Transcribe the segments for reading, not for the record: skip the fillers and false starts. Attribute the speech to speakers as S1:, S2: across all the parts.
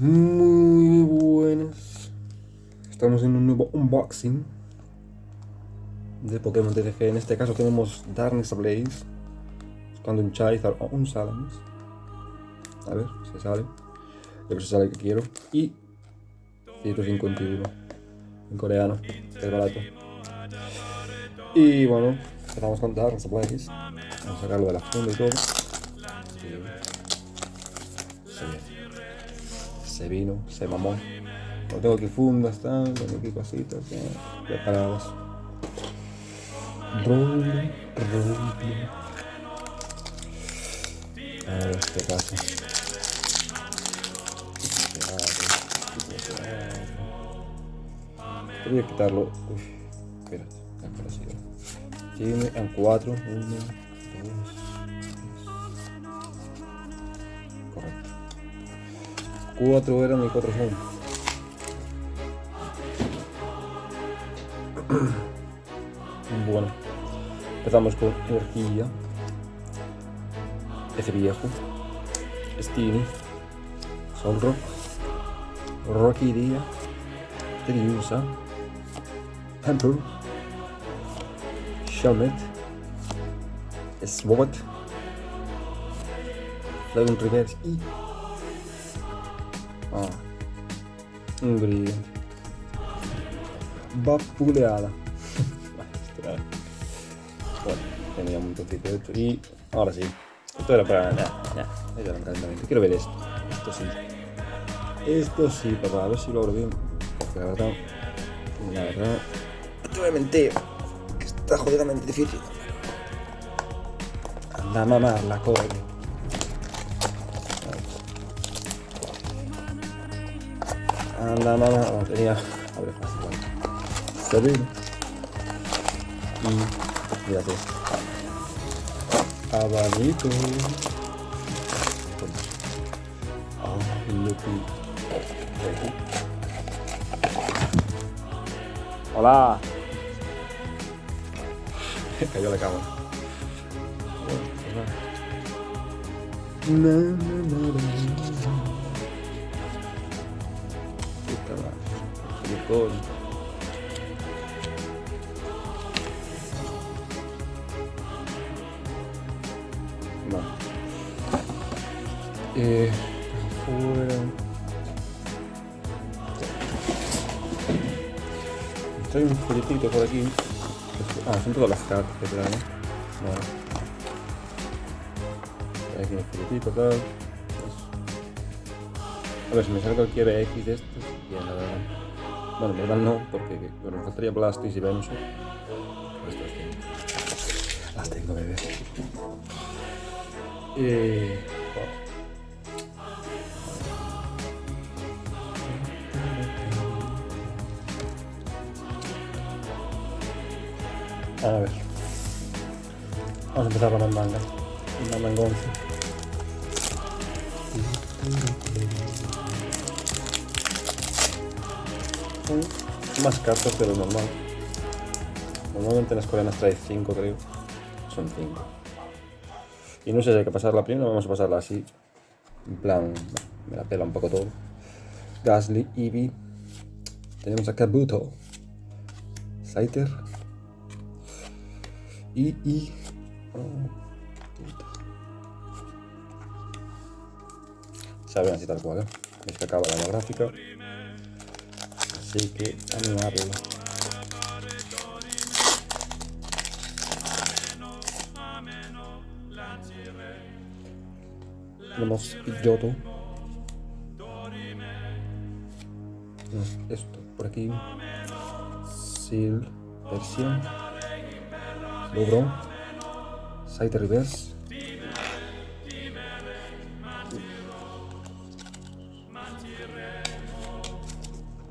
S1: Muy buenas. Estamos en un nuevo unboxing de Pokémon TCG. En este caso tenemos Darkness Ablaze, buscando un Charizard o un Salamence. A ver, se sale. Yo que se sale que quiero. Y 151 en coreano, que es barato. Y bueno, empezamos con Darkness Ablaze. Vamos a sacarlo de la funda y todo. Se vino, se mamó. No tengo aquí fundas, tengo aquí cositas preparadas. Roll. A ver qué pasa. Voy a quitarlo. Uy, espérate, ahora sí. Tiene en 4, 1, 2, 3. Correcto. 4 eran y 4 son. Bueno, empezamos con energía. Ese viejo. Steenee. Solrock. Rockidia. Triusa. Hamper. Shelmet. Sword. Dragon Reverse y... un brillo. Vapuleada. Bueno, tenía un montoncito de esto y ahora sí. Esto era para... Era un calentamiento. Quiero ver esto. Esto sí, papá. A ver si lo abro bien. Porque la verdad... No te voy a mentir. Que está jodidamente difícil. Anda a mamar la coño. Anda a mamar. No tenía... Abre fácil, vale. Se ve. Y... Mírate. Abanico. Hola. Cayó la cámara. No. Fuera. Trae un folletito por aquí. Son todas las cartas que traen. Vale. Trae aquí un folletito, tal. A ver si me sale cualquier X de estos. Bien, la verdad. Bueno, en verdad no, porque bueno, me faltaría Blastoise y Venusaur. Estas tengo. Las tengo, bebé. A ver. Vamos a empezar la mandanga. Un mandangón. Más cartas de lo normal. Normalmente las coreanas trae 5, creo. Son 5. Y no sé si hay que pasar la primera, vamos a pasarla así. En plan, me la pela un poco todo. Gastly, Eevee. Tenemos a Kabuto. Scyther. Saben así tal cual, es que acaba la gráfica. Así que animarlo. Tenemos Pidgeotto. Esto por aquí. Seal, Persian, Slowbro, Scyther Reverse.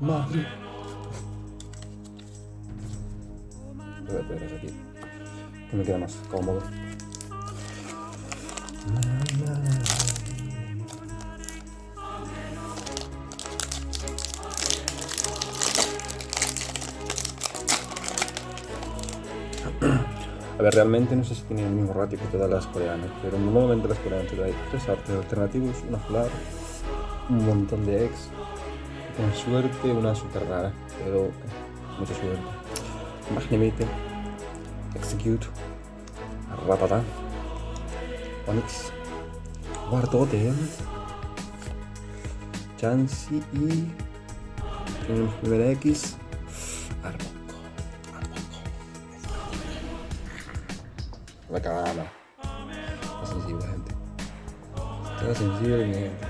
S1: Madre. Voy a poner aquí. Que me queda más cómodo. A ver, realmente no sé si tienen el mismo ratio que todas las coreanas, pero normalmente las coreanas traen 3 artes alternativos, una flor un montón de ex. Con suerte una super rara, pero mucha suerte. Magnemite, Execute, Rattata, Onyx, Wartotem, Chansey y tenemos primera X, Arbok. La cámara. Está sensible, gente. Está sensible, mi gente.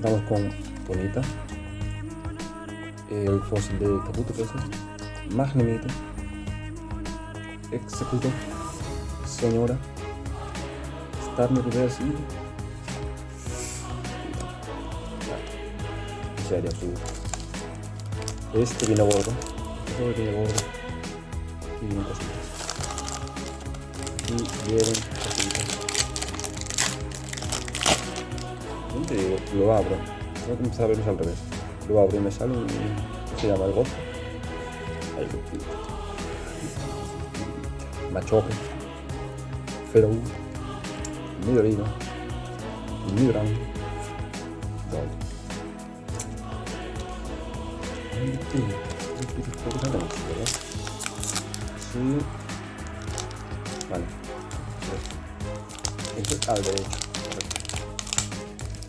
S1: Vamos con Bonita, el fósil de Kabuto, Magnemite, Executor, Señora, Starmie Reverse y sería absurdo. Este viene gordo. Todo viene gordo. Aquí vienen cositas. Aquí vienen cositas. ¿Dónde lo abro? Tengo que empezar a verlos al revés. Lo abro y me sale un... ¿Qué se llama? El gozo. Ahí lo quito. Machoke. Feroz. Midorino. Midran. Gold. Sí. Vale. Esto es al derecho.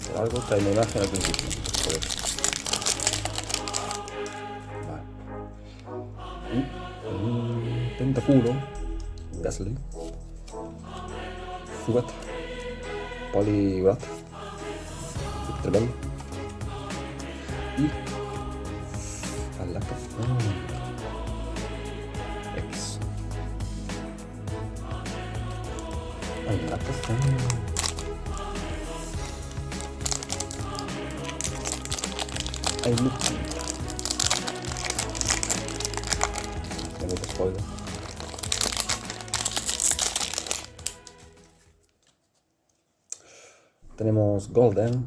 S1: Por algo trae la imagen al principio. Por eso. Vale. Y un Tentaculo. Gasly. Zubat. Poliwrath. Trebel. Y X. Alakazam. Hay mucho. Ya me spoiler. Tenemos Golden,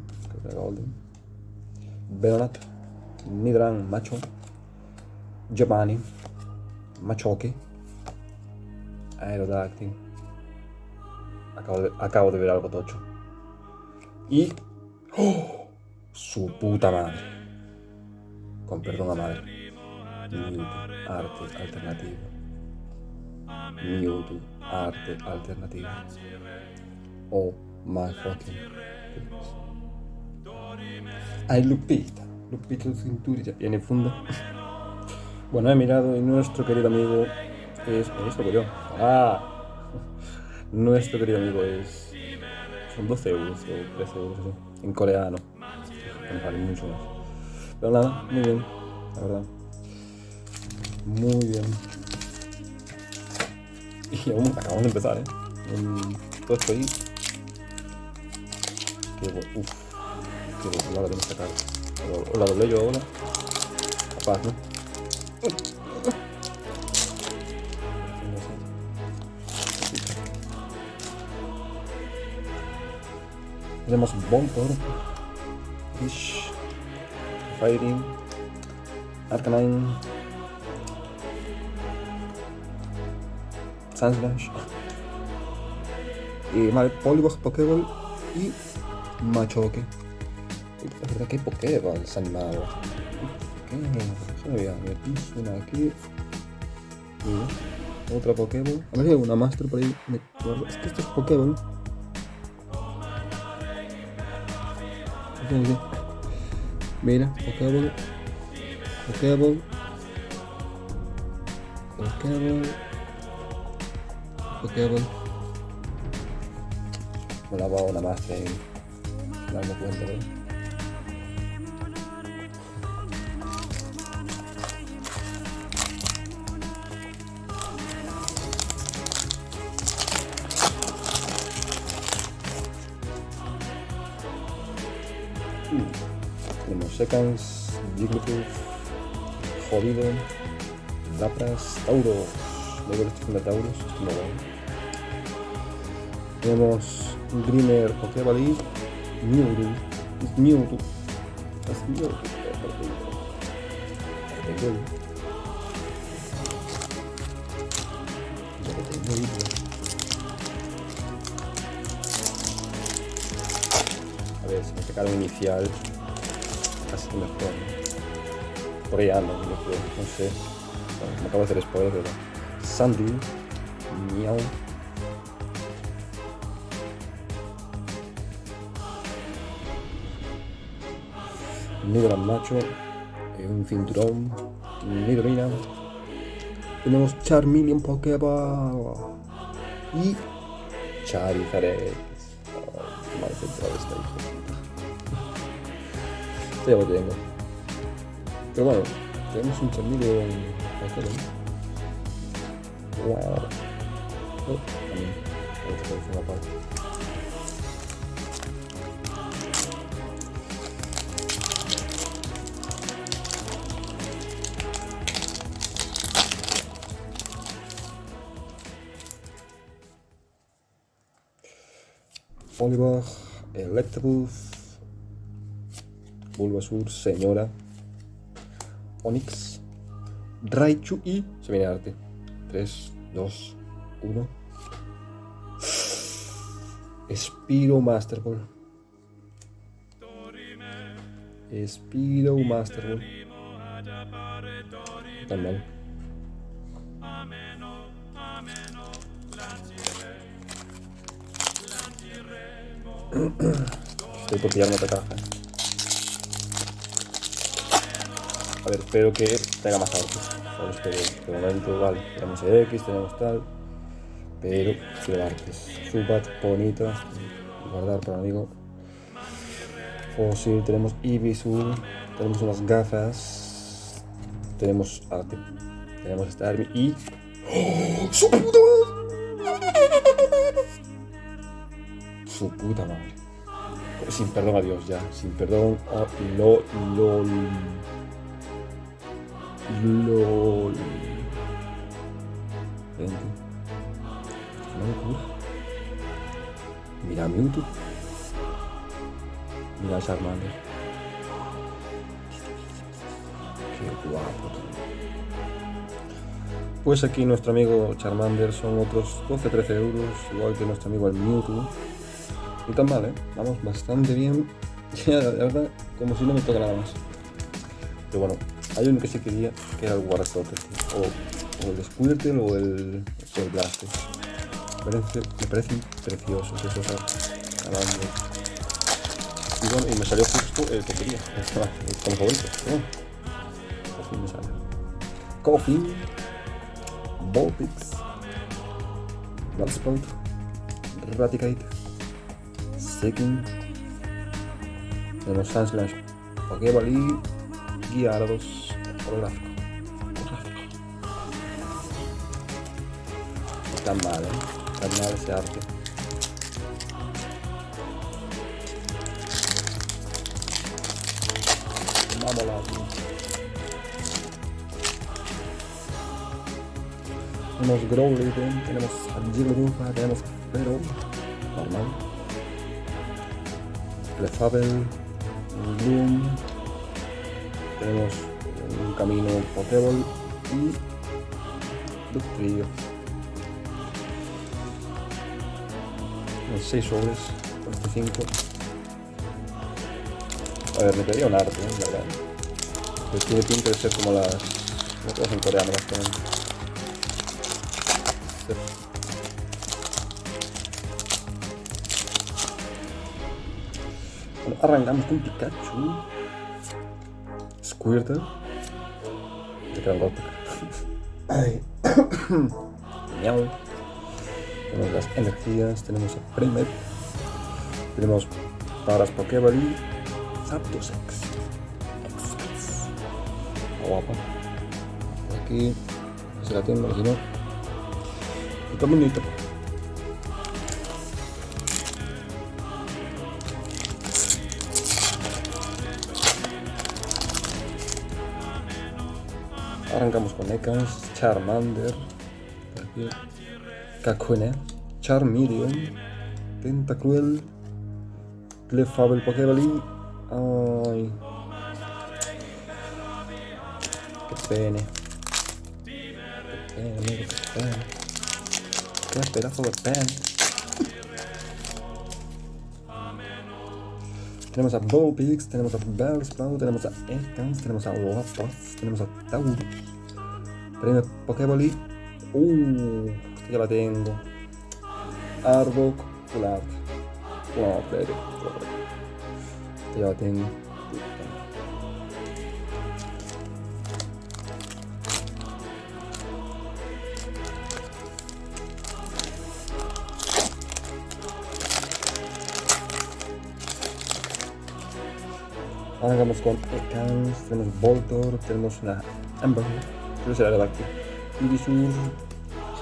S1: Venonat, Nidran, Macho, Giovanni, Machoke, Aerodactyl. Acabo de ver algo tocho. Y... ¡oh! Su puta madre. Con perdón a madre. Mewtwo, arte alternativo. Mewtwo, arte alternativo. Oh my fucking goodness. Hay Lupita. Lupita de cintura ya viene fondo. Bueno, he mirado y nuestro querido amigo es... ¿Esto que yo? ¡Ah! Nuestro querido amigo es... Son 12 euros o 13 euros así, en coreano. Me vale mucho más. Pero nada, muy bien, la verdad. Muy bien. Y aún acabamos de empezar, todo esto ahí. Qué bueno, qué bueno, la tengo que sacar. O la doblé yo ahora. Capaz, ¿no? Tenemos Voltor, Fish, Fighting, Arcanine, Sandslash, y vale, Poliwag, Pokéball y Machoke. Es verdad que hay Pokéballs animados. Me piso una aquí. Mira, otra Pokéball. A ver si hay una Master por ahí. Es que esto es Pokéball. Mira, Pokéball, Pokéball, Pokéball, Pokéball. Me la hago una más ahí. No me cuenta, ¿no? Tenemos Seconds, Jigglypuff, Jodido, Lapras, Tauros. Luego estos de Tauros, es como bueno. Tenemos Grimer, Pokéball y Mewtwo. Así yo, a ver, si me sacaron inicial, casi que mejor, ¿no? Por ahí anda, no sé. Bueno, me acabo de hacer spoiler, pero Sandy, miau. Nidoran macho, un cinturón, Nidorina. Tenemos Charmeleon Pokéball y Charizard X. Oh, mal centrado está hijo. Esto ya lo tengo. Pero bueno, tenemos un Charmeleon Pokéball. Wow. Oh, también. Vamos a hacer una parte. Poliwag, Electabuzz, Bulbasaur, Señora, Onix, Raichu y se viene arte. 3, 2, 1. Spiro Master Ball. Spiro Master Ball. Tan mal. Estoy por pillarme otra caja. A ver, espero que tenga más artes. De momento, vale, tenemos X, tenemos tal. Pero quiero artes. Zubat, bonita. Guardar para amigo. Fossil, tenemos Ivysaur. Tenemos unas gafas. Tenemos arte. Tenemos Starmie y. ¡Oh! ¡Su puta madre! Su puta madre. Sin perdón a Dios ya. Sin perdón. Oh, LOL. Vente. Una locura. Mira a Mewtwo. Mira a Charmander. Qué guapo, tío. Pues aquí nuestro amigo Charmander son otros 12-13 euros, igual que nuestro amigo el Mewtwo. No tan mal, vamos bastante bien. Ya, la verdad, como si no me toca nada más. Pero bueno, hay uno que sí quería, que era el Wartortle, o el Squirtle o el Blaster. Me parecen preciosos esos Charmander. Y bueno, y me salió justo el que quería, como favorito. Pero bueno, por fin me sale. Coffee, Vulpix, Bellsprout, Raticate, Seeking, tenemos Sandslash, Pokéball y Gyarados holográfico. No tan mal, no tan mal ese arte. Vámonos, tío. Tenemos Growlithe, tenemos Jigglypuff, tenemos Pero, normal. Clefable, Bloom, tenemos un camino Pokéball y Dugtrio. 6 sobres, 45. A ver, me quedaría un arte, ¿verdad? Pero tiene pinta de ser como las en coreano las ponen. Bueno, arrancamos con Pikachu, Squirtle, te queda un golpe. Miau. Tenemos las energías, tenemos a Primet, tenemos Paras Pokéball y Zapdos X. Guapa. Aquí se la tengo, si no. Un caminito. Arrancamos con Ekans, Charmander, Kakune, Charmeleon, Tentacruel, Clefable Pokéball y... Ay, pene. Pene, amigo, qué pene. Qué pedazo de pene. Tenemos a Vulpix, tenemos a Bellsprout, tenemos a Ekans, tenemos a Lapras, tenemos a Taurus. Premio Pokéball. Esta ya la tengo. Arbok, Full Art. No, baby. Esta ya la tengo. Ahora vamos con Ekans, tenemos Voltor, tenemos una Ember, creo que será de aquí. Irisur,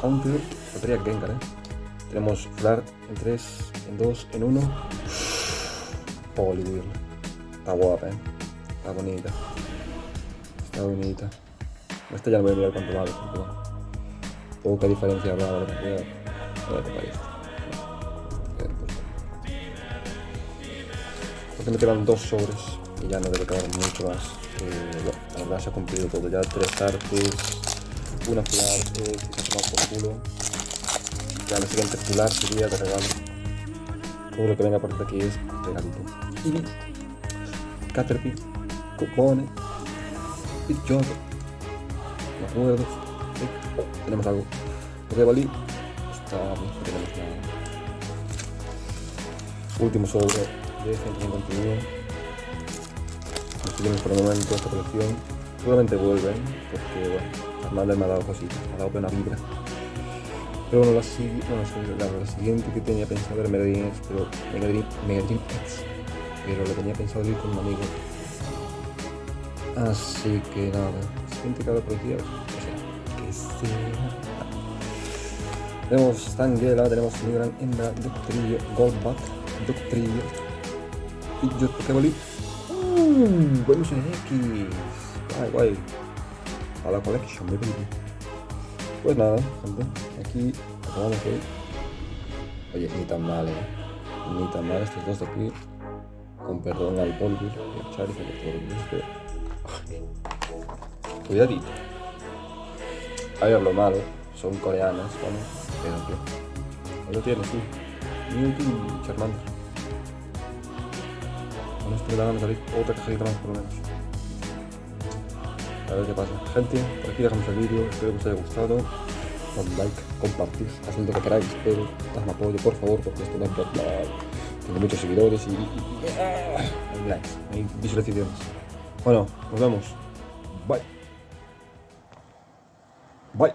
S1: Haunter, batería Gengar, Tenemos Flart en 3, en 2, en 1. Poliwhirl. Está guapa, Está bonita. Está bonita. Esta ya no voy a mirar cuánto vale, pero bueno. Poca diferencia habrá, voy a tocar esto. Porque me quedan 2 sobres. Y ya no debe quedar mucho más. La verdad se ha cumplido todo. Ya 3 artes, una full arte, quizás más por culo. Ya la siguiente full arte sería de regalo. Todo lo que venga por aquí es regalito. Eevee, Caterpie, Cupone, Pidgeot. No acuerdo. Tenemos algo. Pokéball. Está bien, no tenemos nada. Último sobre de 151. Nos seguimos por el momento esta colección. Seguramente vuelven, porque bueno, Charmander me ha dado cositas, me ha dado buena vibra. Pero bueno, la siguiente que tenía pensado era Mega Dream X, pero pero lo tenía pensado ir con un amigo. Así que nada, siguiente cada colección, o sea, que sea. Tenemos Tangela, tenemos Nidoran, Embra, Doctrillo, Golbat, Doctrillo, Pidgeot, Pokéball. Buenos en X. Guay. A la collection, baby. Pues nada, gente. Aquí acabamos hoy. Oye, ni tan mal, Ni tan mal estos dos de aquí. Con perdón al Volbeat y al Charizard por todo esto. Cuidadito. A ver, lo malo. Son coreanas, ¿vale? Pero que... Ahí lo tienes, sí. Mewtwo y Charmander. Con esto me da ganas de salir otra cajita más por lo menos. A ver qué pasa. Gente, por aquí dejamos el vídeo. Espero que os haya gustado. Dad like, compartid, haced lo que queráis. Pero dadme apoyo, por favor, porque esto no es verdad. Tengo muchos seguidores y hay likes, hay visualizaciones. Bueno, nos vemos. Bye.